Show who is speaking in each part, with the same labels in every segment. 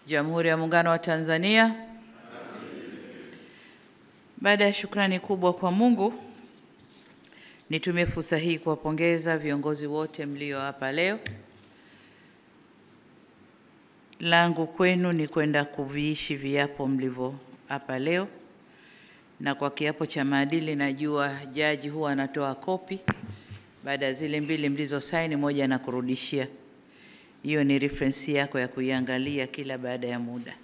Speaker 1: Jamhuri ya Muungano wa Tanzania. Baada ya shukrani kubwa kwa Mungu, nitumie fursa hii kuwapongeza viongozi wote mlio hapa leo. Langu kwenu ni kwenda kuviishi viapo mlivyo hapa leo, na kwa kiapo cha maadili najua jaji huwa anatoa kopi baada ya zile mbili mlizo saini, moja na kurudishia. Hiyo ni reference yako ya kuiangalia kila baada ya muda.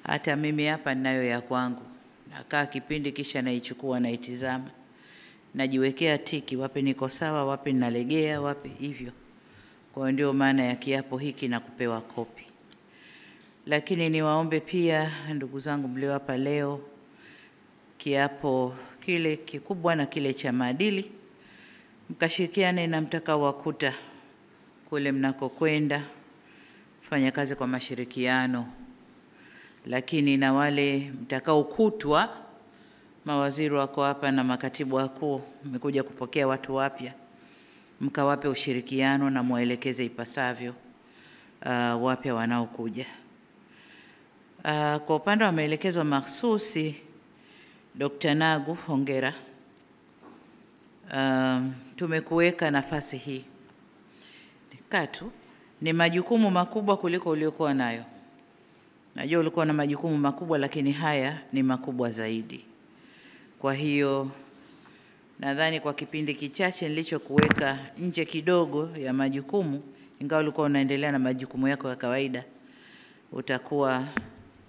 Speaker 1: Hata mimi hapa ninayo ya kwangu. Nakaa kipindi kisha naichukua na itizama. Najiwekea tiki, wapi niko sawa, wapi nalegea, wapi hivyo. Kwa ndio maana ya kiapo hiki na kupewa kopi. Lakini niwaombe pia ndugu zangu mlio hapa leo, kiapo kile kikubwa na kile cha maadili, mkashirikiane na mtakao wakuta kule mnakokwenda, fanya kazi kwa mashirikiano. Lakini na wale mtakao kutwa, mawaziri wako hapa na makatibu wakuu, mmekuja kupokea watu wapya, mkawape ushirikiano na muelekeze ipasavyo wapya wanaokuja. Kwa upande wa maelekezo mahsusi, Dr. Nagu, hongera. Tumekuweka nafasi hii. Katu, ni majukumu makubwa kuliko uliokuwa nayo. Najua ulikuwa na majukumu makubwa, lakini haya ni makubwa zaidi. Kwa hiyo, nadhani kwa kipindi kichache nilichokuweka nje kidogo ya majukumu, ingawa ulikuwa unaendelea na majukumu yako ya kawaida, utakuwa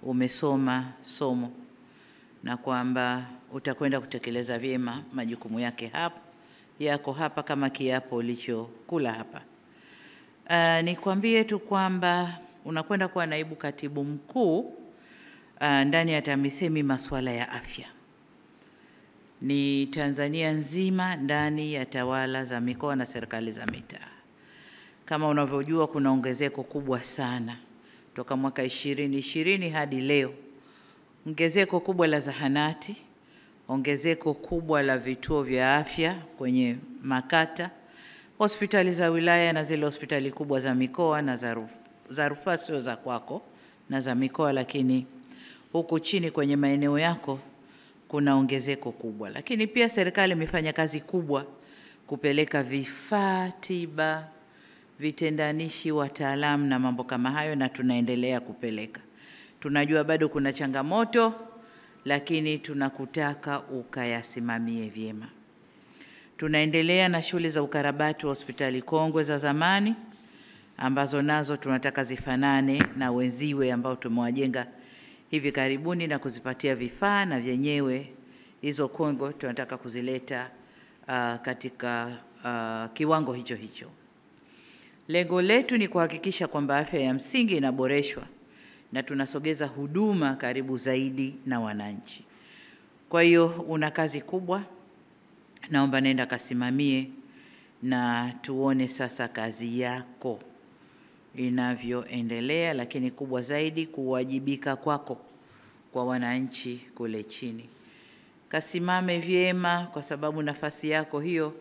Speaker 1: umesoma somo na kwamba utakwenda kutekeleza vyema majukumu yako hapa kama kiapo ulichokula hapa. Nikwambie tu kwamba unakwenda kuwa naibu katibu mkuu ndani ya TAMISEMI masuala ya afya. Ni Tanzania nzima ndani ya tawala za mikoa na serikali za mitaa. Kama unavyojua kuna ongezeko kubwa sana toka mwaka 2020 hadi leo. Ongezeko kubwa la zahanati, ongezeko kubwa la vituo vya afya kwenye makata, hospitali za wilaya na zile hospitali kubwa za mikoa na za rufaa sio za kwako na za mikoa, lakini huku chini kwenye maeneo yako kuna ongezeko kubwa. Lakini pia serikali imefanya kazi kubwa kupeleka vifaa tiba, vitendanishi, wataalamu na mambo kama hayo, na tunaendelea kupeleka. Tunajua bado kuna changamoto, lakini tunakutaka ukayasimamie vyema. Tunaendelea na shughuli za ukarabati wa hospitali kongwe za zamani, ambazo nazo tunataka zifanane na wenziwe ambao tumewajenga hivi karibuni na kuzipatia vifaa, na vyenyewe hizo kongwe tunataka kuzileta katika kiwango hicho hicho. Lengo letu ni kuhakikisha kwamba afya ya msingi inaboreshwa na tunasogeza huduma karibu zaidi na wananchi. Kwa hiyo una kazi kubwa, naomba nenda kasimamie na tuone sasa kazi yako inavyoendelea, lakini kubwa zaidi kuwajibika kwako kwa wananchi kule chini. Kasimame vyema, kwa sababu nafasi yako hiyo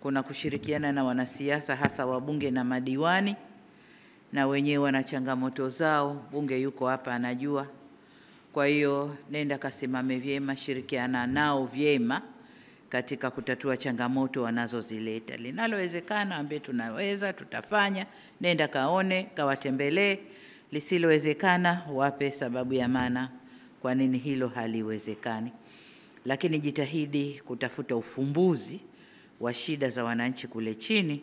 Speaker 1: kuna kushirikiana na wanasiasa, hasa wabunge na madiwani, na wenyewe wana changamoto zao. Bunge yuko hapa anajua. Kwa hiyo nenda kasimame vyema, shirikiana nao vyema katika kutatua changamoto wanazozileta. Linalowezekana ambaye tunaweza tutafanya, nenda kaone, kawatembelee. Lisilowezekana wape sababu ya maana kwa nini hilo haliwezekani. Lakini jitahidi kutafuta ufumbuzi wa shida za wananchi kule chini,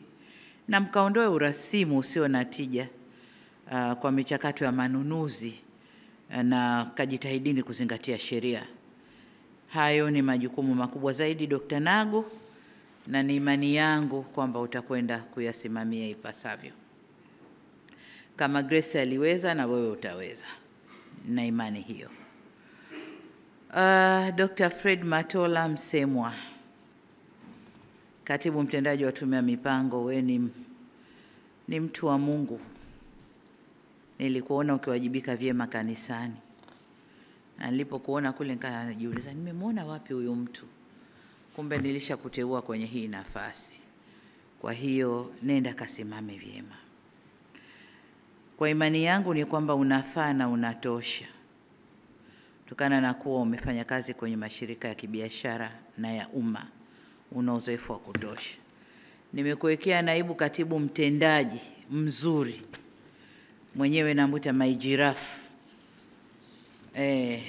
Speaker 1: na mkaondoe urasimu usio na tija kwa michakato ya manunuzi, na kajitahidini kuzingatia sheria. Hayo ni majukumu makubwa zaidi, Dr. Nagu, na ni imani yangu kwamba utakwenda kuyasimamia ipasavyo. Kama Grace aliweza, na wewe utaweza, na imani hiyo. Dr. Fred Matola Msemwa, katibu mtendaji wa Tume ya Mipango, wewe ni mtu wa Mungu. Nilikuona ukiwajibika vyema kanisani. Na nilipokuona kule nikajiuliza, nimemwona wapi huyu mtu? Kumbe nilishakuteua kwenye hii nafasi. Kwa hiyo nenda kasimame vyema. Kwa imani yangu ni kwamba unafaa na unatosha, kutokana na kuwa umefanya kazi kwenye mashirika ya kibiashara na ya umma, una uzoefu wa kutosha. Nimekuwekea naibu katibu mtendaji mzuri, mwenyewe namuita my giraffe.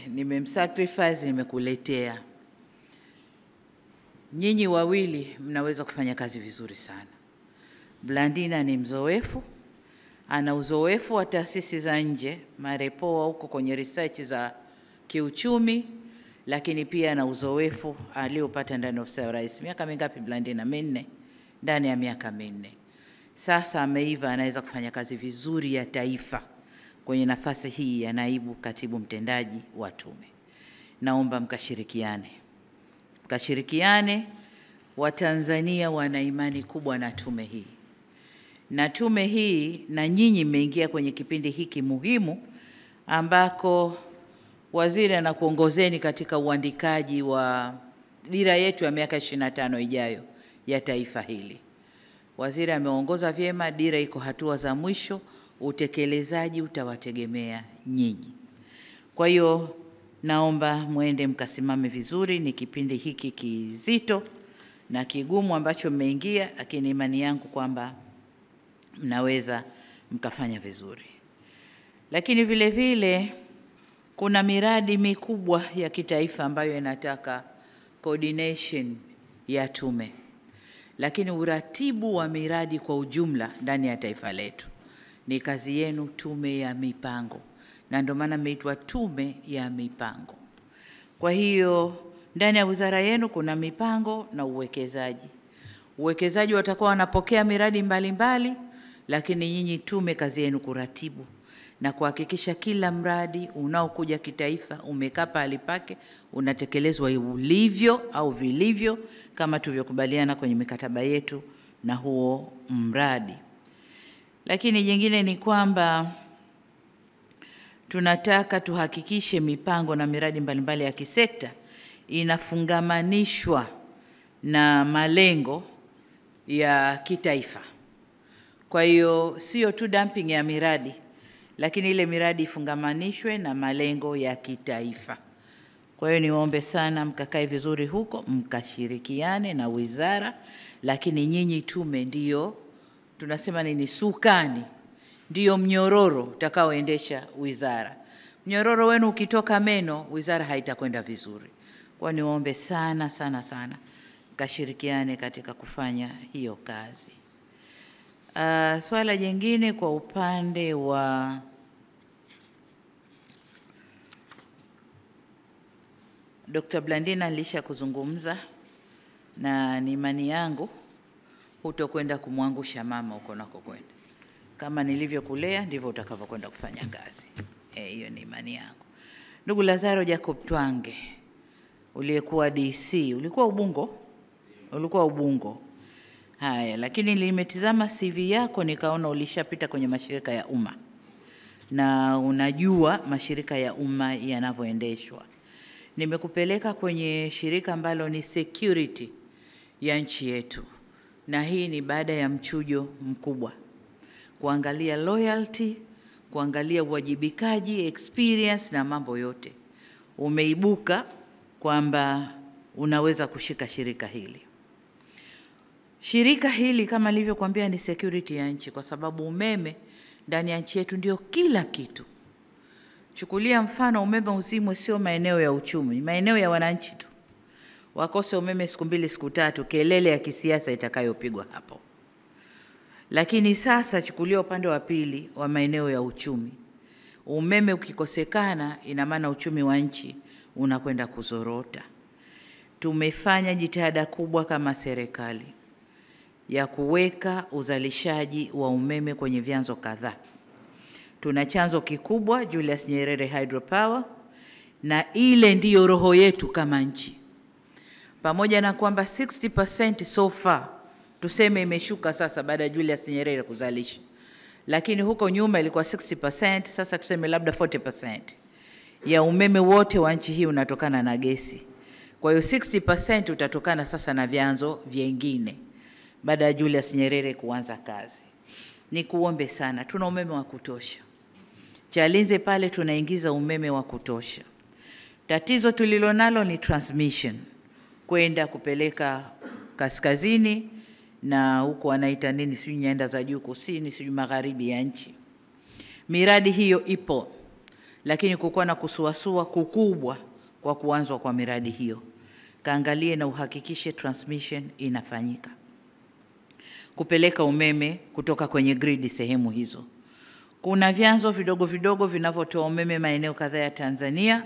Speaker 1: Nimemsacrifice, nimekuletea. Nyinyi wawili mnaweza kufanya kazi vizuri sana. Blandina ni mzoefu, ana uzoefu wa taasisi za nje, marepoa huko kwenye research za kiuchumi, lakini pia ana uzoefu aliopata ndani ya ofisi ya Rais. Miaka mingapi Blandina? 4. Ndani ya miaka 4. Sasa ameiva, anaweza kufanya kazi vizuri ya taifa kwenye nafasi hii ya naibu katibu mtendaji wa tume. Naomba mkashirikiane. Watanzania wana imani kubwa na tume hii. Na tume hii, na nyinyi mmeingia kwenye kipindi hiki muhimu ambako waziri anakuongozeni katika uandikaji wa dira yetu ya miaka 25 ijayo ya taifa hili. Waziri ameongoza vyema, dira iko hatua za mwisho, utekelezaji utawategemea nyinyi. Kwa hiyo naomba muende mkasimame vizuri. Ni kipindi hiki kizito na kigumu ambacho mmeingia, lakini imani yangu kwamba mnaweza mkafanya vizuri. Lakini vile vile kuna miradi mikubwa ya kitaifa ambayo inataka coordination ya tume. Lakini uratibu wa miradi kwa ujumla ndani ya taifa letu ni kazi yenu, tume ya mipango. Na ndio maana imeitwa tume ya mipango. Kwa hiyo ndani ya wizara yenu kuna mipango na uwekezaji. Uwekezaji watakuwa wanapokea miradi mbalimbali, lakini nyinyi tume kazi yenu kuratibu na kuhakikisha kila mradi unaokuja kitaifa umekaa pahali pake, unatekelezwa ulivyo au vilivyo kama tulivyokubaliana kwenye mikataba yetu na huo mradi. Lakini jingine ni kwamba tunataka tuhakikishe mipango na miradi mbalimbali ya kisekta inafungamanishwa na malengo ya kitaifa. Kwa hiyo sio tu dumping ya miradi, lakini ile miradi ifungamanishwe na malengo ya kitaifa. Kwa hiyo niombe sana mkakae vizuri huko, mkashirikiane na wizara, lakini nyinyi tume ndio tunasema nini, sukani, ndio mnyororo utakaoendesha wizara. Mnyororo wenu ukitoka meno, wizara haitakwenda vizuri. Kwa niombe sana sana sana mkashirikiane katika kufanya hiyo kazi. Swala jingine kwa upande wa Dr. Blandina alisha kuzungumza, na ni imani yangu hutokwenda kumwangusha mama huko nakokwenda. Kama nilivyokulea ndivyo utakavyokwenda kufanya kazi. Hiyo ni imani yangu. Ndugu Lazaro Jacob Twange, uliyekuwa DC, ulikuwa Ubungo. Haya, lakini nimetizama CV yako nikaona ulishapita kwenye mashirika ya umma. Na unajua mashirika ya umma yanavyoendeshwa. Nimekupeleka kwenye shirika ambalo ni security ya nchi yetu. Na hii ni baada ya mchujo mkubwa. Kuangalia loyalty, kuangalia uwajibikaji, experience na mambo yote. Umeibuka kwamba unaweza kushika shirika hili. Shirika hili kama nilivyokuambia ni security ya nchi, kwa sababu umeme ndani ya nchi yetu ndio kila kitu. Chukulia mfano, umeme uzimwe sio maeneo ya uchumi, maeneo ya wananchi tu. Wakose umeme siku 2 siku 3, kelele ya kisiasa itakayopigwa hapo. Lakini sasa chukulia upande wa pili wa maeneo ya uchumi. Umeme ukikosekana, ina maana uchumi wa nchi unakwenda kuzorota. Tumefanya jitihada kubwa kama serikali ya kuweka uzalishaji wa umeme kwenye vyanzo kadhaa. Tuna chanzo kikubwa Julius Nyerere Hydropower, na ile ndiyo roho yetu kama nchi. Pamoja na kwamba 60% so far tuseme imeshuka sasa baada ya Julius Nyerere kuzalisha. Lakini huko nyuma ilikuwa 60%, sasa tuseme labda 40% ya umeme wote wa nchi hii unatokana na gesi. Kwa hiyo 60% utatokana sasa na vyanzo vingine baada ya Julius Nyerere kuanza kazi. ni kuombe sana, tuna umeme wa kutosha. Chalinze pale tunaingiza umeme wa kutosha. Tatizo tulilonalo ni transmission, kwenda kupeleka kaskazini na huko wanaita nini, sijui nyanda za juu kusini, sijui magharibi ya nchi. Miradi hiyo ipo, lakini kukuwa na kusuasua kukubwa kwa kuanzwa kwa miradi hiyo. Kaangalie na uhakikishe transmission inafanyika, kupeleka umeme kutoka kwenye grid sehemu hizo. Kuna vyanzo vidogo vidogo vinavyotoa umeme maeneo kadhaa ya Tanzania,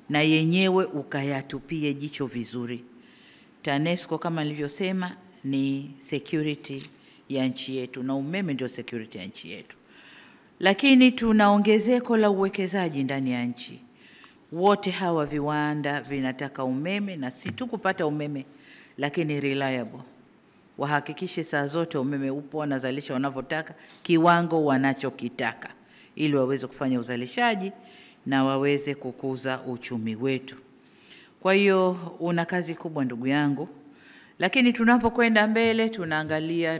Speaker 1: na yenyewe ukayatupie jicho vizuri. TANESCO kama nilivyosema ni security ya nchi yetu, na umeme ndio security ya nchi yetu. Lakini tuna ongezeko la uwekezaji ndani ya nchi. Wote hawa viwanda vinataka umeme, na si tu kupata umeme, lakini reliable. Wahakikishe saa zote umeme upo, wanazalisha wanavyotaka, kiwango wanachokitaka, ili waweze kufanya uzalishaji na waweze kukuza uchumi wetu. Kwa hiyo una kazi kubwa ndugu yangu, lakini tunapokwenda mbele tunaangalia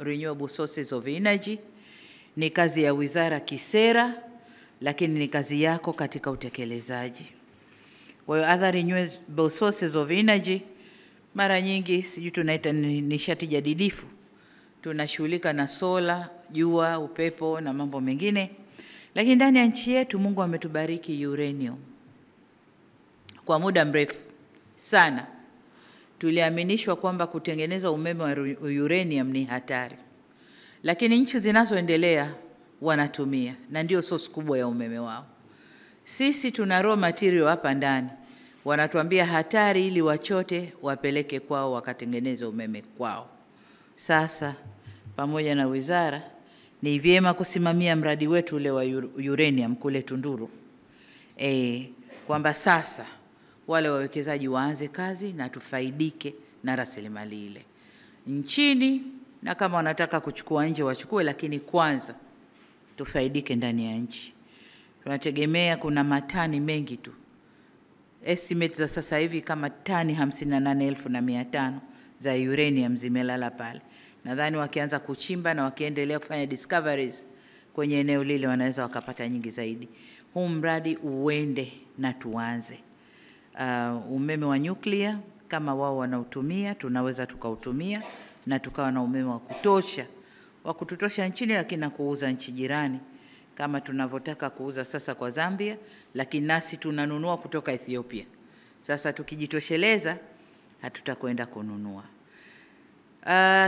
Speaker 1: renewable sources of energy. Ni kazi ya wizara kisera, lakini ni kazi yako katika utekelezaji. Kwa hiyo other renewable sources of energy, mara nyingi sijui tunaita nishati jadidifu. Tunashughulika na sola, jua, upepo na mambo mengine. Lakini ndani ya nchi yetu Mungu ametubariki uranium. Kwa muda mrefu sana tuliaminishwa kwamba kutengeneza umeme wa uranium ni hatari. Lakini nchi zinazoendelea wanatumia, na ndio source kubwa ya umeme wao. Sisi tuna raw material hapa ndani, wanatuambia hatari, ili wachote wapeleke kwao wakatengeneze umeme kwao. Sasa pamoja na wizara ni vyema kusimamia mradi wetu ule wa uranium kule Tunduru, kwamba sasa wale wawekezaji waanze kazi na tufaidike na rasilimali ile nchini, na kama wanataka kuchukua nje wachukue, lakini kwanza tufaidike ndani ya nchi. Tunategemea kuna matani mengi tu. Estimates za sasa hivi kama tani 58,500 za uranium zimelala pale. Nadhani wakianza kuchimba na wakiendelea kufanya discoveries kwenye eneo lile wanaweza wakapata nyingi zaidi. Huu mradi uende na tuanze. Umeme wa nyuklia kama wao wanautumia, tunaweza tukautumia na tukawa na umeme wa kututosha nchini, lakini na kuuza nchi jirani kama tunavyotaka kuuza sasa kwa Zambia, lakini nasi tunanunua kutoka Ethiopia. Sasa tukijitosheleza hatutakwenda kununua.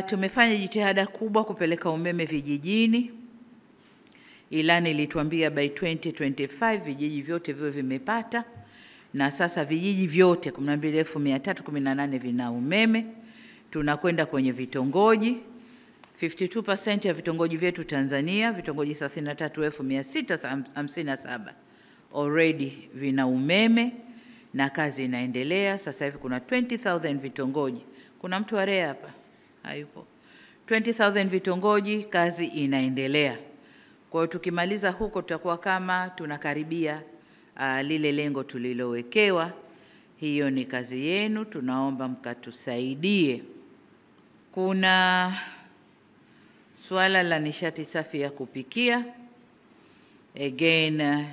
Speaker 1: Tumefanya jitihada kubwa kupeleka umeme vijijini. Ilani ilituambia by 2025 vijiji vyote viwe vimepata, na sasa vijiji vyote 12,318 vina umeme. Tunakwenda kwenye vitongoji. 52% ya vitongoji vyetu Tanzania, vitongoji 33,657 already vina umeme, na kazi inaendelea. Sasa hivi kuna 20,000 vitongoji. Kuna mtu wa REA hapa? Hayupo. 20,000 vitongoji, kazi inaendelea. Kwa hiyo tukimaliza huko tutakuwa kama tunakaribia lile lengo tulilowekewa. Hiyo ni kazi yenu, tunaomba mkatusaidie. Kuna suala la nishati safi ya kupikia. Again,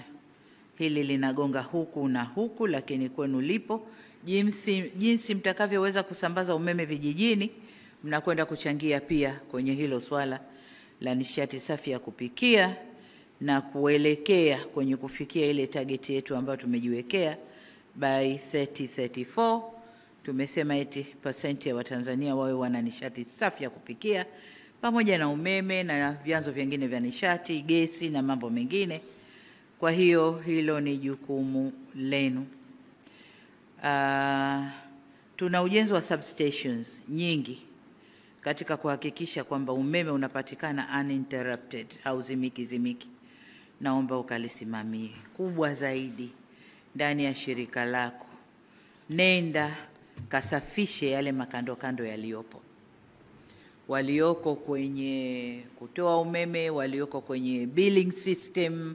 Speaker 1: hili linagonga huku na huku, lakini kwenu lipo. Jinsi mtakavyoweza kusambaza umeme vijijini, mnakwenda kuchangia pia kwenye hilo swala la nishati safi ya kupikia, na kuelekea kwenye kufikia ile target yetu ambayo tumejiwekea by 2034. Tumesema 80% ya Watanzania wawe wana nishati safi ya kupikia, pamoja na umeme na vyanzo vingine vya nishati, gesi na mambo mengine. Kwa hiyo hilo ni jukumu lenu. Tuna ujenzi wa substations nyingi katika kuhakikisha kwamba umeme unapatikana uninterrupted, hauzimiki. Naomba ukalisimamie. Kubwa zaidi ndani ya shirika lako, nenda kasafishe yale makando yaliyopo, walioko kwenye kutoa umeme, walioko kwenye billing system,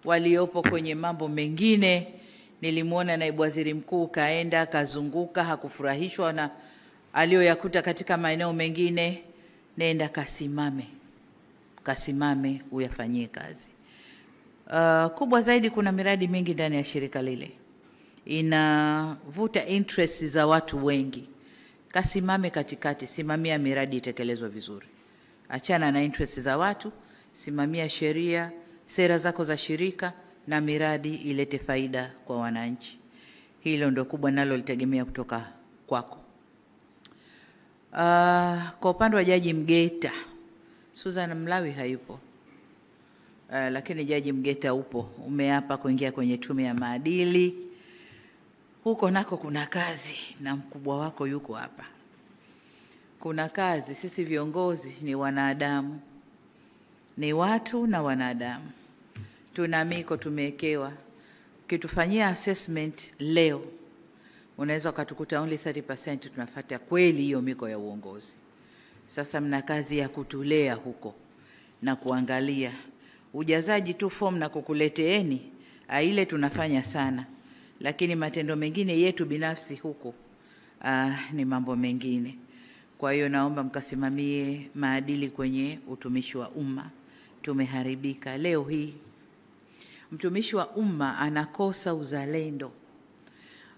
Speaker 1: waliopo kwenye mambo mengine. Nilimuona naibu waziri mkuu kaenda kazunguka, hakufurahishwa na aliyoyakuta katika maeneo mengine. Nenda kasimame mkasimame uyafanyie kazi. Kubwa zaidi, kuna miradi mingi ndani ya shirika lile inavuta interest za watu wengi. Kasimame katikati, simamia miradi itekelezwe vizuri. Achana na interest za watu, simamia sheria, sera zako za shirika na miradi ilete faida kwa wananchi. Hilo ndio kubwa nalo litegemea kutoka kwako. Kwa upande wa Jaji Mgeta, Susan Mlawi hayupo. Lakini Jaji Mgeta upo, umeapa kuingia kwenye tume ya maadili. Huko nako kuna kazi na mkubwa wako yuko hapa. Kuna kazi, sisi viongozi ni wanadamu. Ni watu na wanadamu. Tuna miko tumewekewa. Ukitufanyia assessment leo, unaweza ukatukuta only 30% tunafuata kweli hiyo miko ya uongozi. Sasa mna kazi ya kutulea huko na kuangalia. Ujazaji tu form na kukuleteeni, ile tunafanya sana. Lakini matendo mengine yetu binafsi huko ni mambo mengine. Kwa hiyo naomba mkasimamie maadili kwenye utumishi wa umma. Tumeharibika leo hii. Mtumishi wa umma anakosa uzalendo.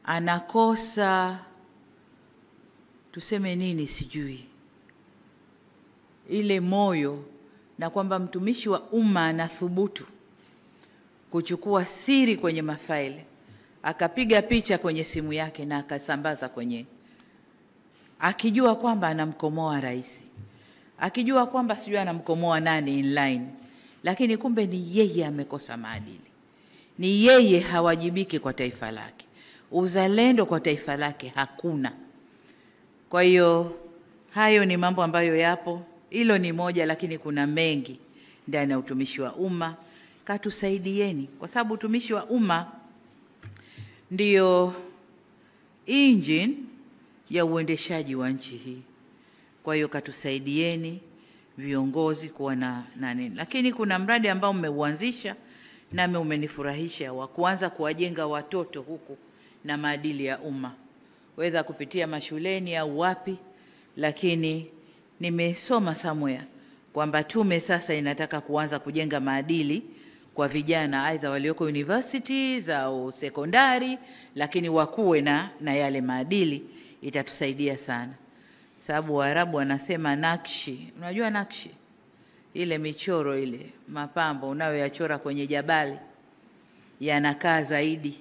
Speaker 1: Anakosa, tuseme nini sijui, ile moyo, na kwamba mtumishi wa umma anathubutu kuchukua siri kwenye mafaili, akapiga picha kwenye simu yake na akasambaza kwenye, akijua kwamba anamkomoa rais, akijua kwamba sijui anamkomoa nani inline, lakini kumbe ni yeye amekosa maadili. Ni yeye hawajibiki kwa taifa lake. Uzalendo kwa taifa lake hakuna. Kwa hiyo hayo ni mambo ambayo yapo. Hilo ni moja, lakini kuna mengi ndani ya utumishi wa umma. Katusaidieni, kwa sababu utumishi wa umma ndio engine ya uendeshaji wa nchi hii. Kwa hiyo katusaidieni viongozi kuwa na nini. Lakini kuna mradi ambao mmeuanzisha nami umenifurahisha, wa kuanza kuwajenga watoto huku na maadili ya umma, whether kupitia mashuleni au wapi. Lakini nimesoma somewhere kwamba tume sasa inataka kuanza kujenga maadili kwa vijana, aidha walioko universities au sekondari, lakini wakuwe na yale maadili. Itatusaidia sana, sababu Waarabu wanasema nakshi. Unajua nakshi? Ile michoro ile mapambo unayoyachora kwenye jabali yanakaa zaidi,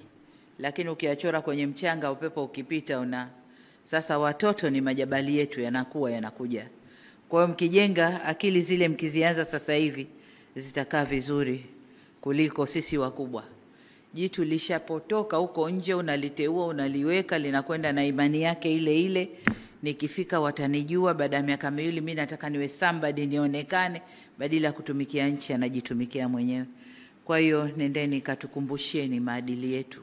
Speaker 1: lakini ukiyachora kwenye mchanga upepo ukipita Sasa watoto ni majabali yetu, yanakuja. Kwa hiyo mkijenga akili zile, mkizianza sasa hivi, zitakaa vizuri kuliko sisi wakubwa. Jitu lishapotoka huko nje, unaliteua, unaliweka, linakwenda na imani yake ile ile. Nikifika watanijua, baada ya miaka miwili mimi nataka niwe somebody, nionekane, badala ya kutumikia nchi anajitumikia mwenyewe. Kwa hiyo nendeni katukumbusheni maadili yetu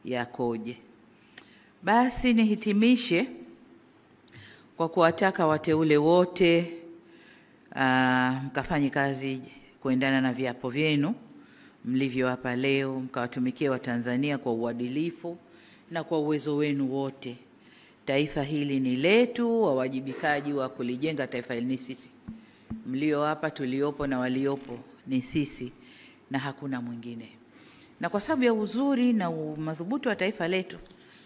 Speaker 1: yakoje. Basi nihitimishe kwa kuwataka wateule wote mkafanye kazi kuendana na viapo vyenu mlivyo hapa leo, mkawatumikie Watanzania kwa uadilifu na kwa uwezo wenu wote. Taifa hili ni letu, wawajibikaji wa kulijenga taifa hili ni sisi. Mlio hapa, tuliopo na waliopo ni sisi na hakuna mwingine. Na kwa sababu ya uzuri na madhubuti wa taifa letu,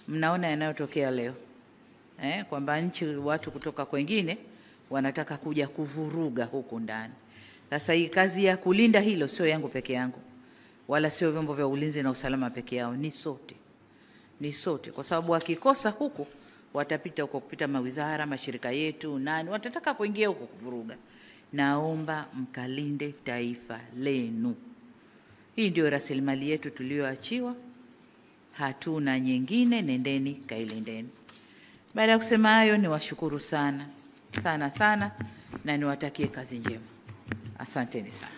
Speaker 1: mnaona yanayotokea leo. Kwamba nchi, watu kutoka kwingine wanataka kuja kuvuruga huku ndani. Sasa hii kazi ya kulinda hilo sio yangu peke yangu, wala sio vyombo vya ulinzi na usalama peke yao, ni sote. Ni sote, kwa sababu wakikosa huku watapita huko, kupita mawizara, mashirika yetu, nani watataka kuingia huko kuvuruga. Naomba mkalinde taifa lenu. Hii ndio rasilimali yetu tulioachiwa, hatuna nyingine. Nendeni kailindeni. Baada ya kusema hayo, niwashukuru sana sana sana na niwatakie kazi njema. Asanteni sana.